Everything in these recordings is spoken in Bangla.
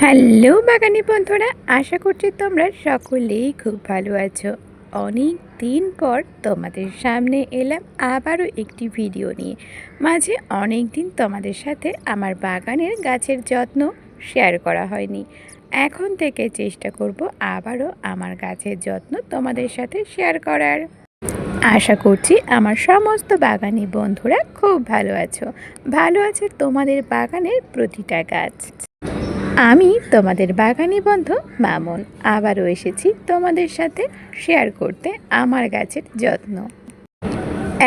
হ্যালো বাগানি বন্ধুরা, আশা করছি তোমরা সকলেই খুব ভালো আছো। অনেক দিন পর তোমাদের সামনে এলাম আবারও একটি ভিডিও নিয়ে। মাঝে অনেক দিন তোমাদের সাথে আমার বাগানের গাছের যত্ন শেয়ার করা হয়নি। এখন থেকে চেষ্টা করব আবারও আমার গাছের যত্ন তোমাদের সাথে শেয়ার করার। আশা করছি আমার সমস্ত বাগানি বন্ধুরা খুব ভালো আছো। ভালো আছে তোমাদের বাগানের প্রতিটা গাছ। আমি তোমাদের বাগানি বন্ধু মামুন আবারও এসেছি তোমাদের সাথে শেয়ার করতে আমার গাছের যত্ন।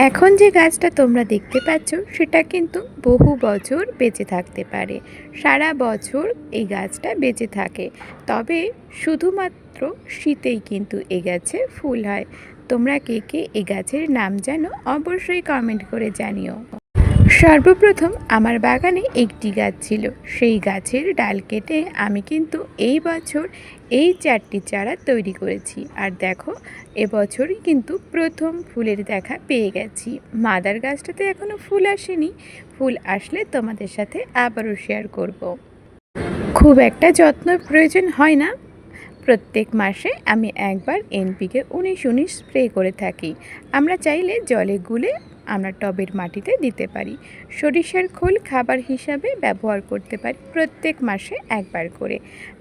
এখন যে গাছটা তোমরা দেখতে পাচ্ছ সেটা কিন্তু বহু বছর বেঁচে থাকতে পারে। সারা বছর এই গাছটা বেঁচে থাকে, তবে শুধুমাত্র শীতেই কিন্তু এই গাছে ফুল হয়। তোমরা কে কে এই গাছের নাম জানো অবশ্যই কমেন্ট করে জানিও। সর্বপ্রথম আমার বাগানে একটি গাছ ছিল, সেই গাছের ডাল কেটে আমি কিন্তু এই বছর এই 4টি চারা তৈরি করেছি। আর দেখো, এবছরই কিন্তু প্রথম ফুলের দেখা পেয়ে গেছি। মাদার গাছটাতে এখনও ফুল আসেনি, ফুল আসলে তোমাদের সাথে আবারও শেয়ার করব। খুব একটা যত্ন প্রয়োজন হয় না। প্রত্যেক মাসে আমি একবার NPK 19-19 স্প্রে করে থাকি। আমরা চাইলে জলে গুলে আমরা টবের মাটিতে দিতে পারি। সরিষার খোল খাবার হিসাবে ব্যবহার করতে পারি প্রত্যেক মাসে একবার করে।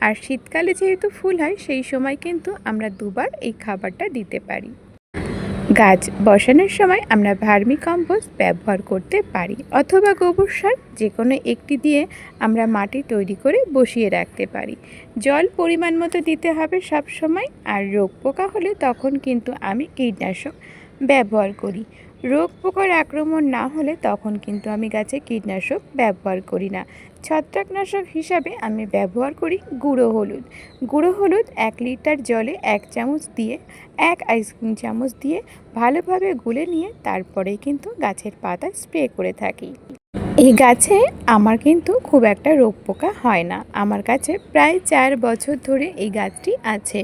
আর শীতকালে যেহেতু ফুল হয় সেই সময় কিন্তু আমরা দুবার এই খাবারটা দিতে পারি। গাছ বসানোর সময় আমরা ভার্মি কম্পোস্ট ব্যবহার করতে পারি, অথবা গোবর সার, যে কোনো একটি দিয়ে আমরা মাটি তৈরি করে বসিয়ে রাখতে পারি। জল পরিমাণ মতো দিতে হবে সব সময়। আর রোগ পোকা হলে তখন কিন্তু আমি কীটনাশক ব্যবহার করি। রোগ পোকার আক্রমণ না হলে তখন কিন্তু আমি গাছে কীটনাশক ব্যবহার করি না। ছত্রাকনাশক হিসাবে আমি ব্যবহার করি গুঁড়ো হলুদ। গুঁড়ো হলুদ 1 লিটার জলে 1 চামচ দিয়ে 1 আইসক্রিম চামচ দিয়ে ভালোভাবে গুলে নিয়ে তারপরেই কিন্তু গাছের পাতা স্প্রে করে থাকি। এই গাছে আমার কিন্তু খুব একটা রোগ পোকা হয় না। আমার কাছে প্রায় 4 বছর ধরে এই গাছটি আছে,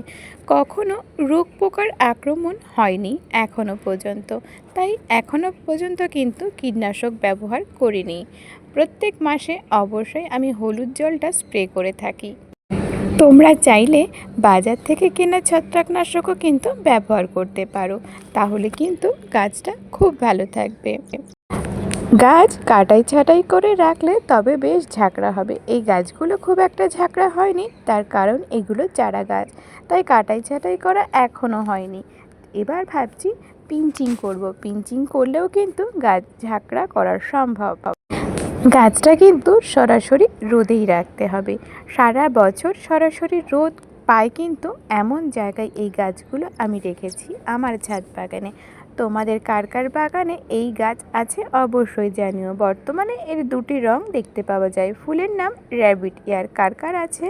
কখনো রোগ পোকার আক্রমণ হয়নি এখনো পর্যন্ত। তাই এখনো পর্যন্ত কিন্তু কীটনাশক ব্যবহার করিনি। প্রত্যেক মাসে অবশ্যই আমি হলুদ জলটা স্প্রে করে থাকি। তোমরা চাইলে বাজার থেকে কেনা ছত্রাকনাশকও কিন্তু ব্যবহার করতে পারো, তাহলে কিন্তু গাছটা খুব ভালো থাকবে। গাছ কাটাই ছাঁটাই করে রাখলে তবে বেশ ঝাঁকড়া হবে। এই গাছগুলো খুব একটা ঝাঁকড়া হয়নি, তার কারণ এগুলো চারা গাছ, তাই কাটাই ছাঁটাই করা এখনও হয়নি। এবার ভাবছি পিঞ্চিং করব। পিঞ্চিং করলেও কিন্তু গাছ ঝাঁকড়া করা সম্ভব। গাছটা কিন্তু সরাসরি রোদেই রাখতে হবে। সারা বছর সরাসরি রোদ পায় কিন্তু এমন জায়গায় এই গাছগুলো আমি রেখেছি আমার ছাদ বাগানে। তোমাদের কার কার বাগানে এই গাছ আছে অবশ্যই জানিও। বর্তমানে এর 2টি রং দেখতে পাওয়া যায়। ফুলের নাম র্যাবিট ইয়ার। কার কার আছে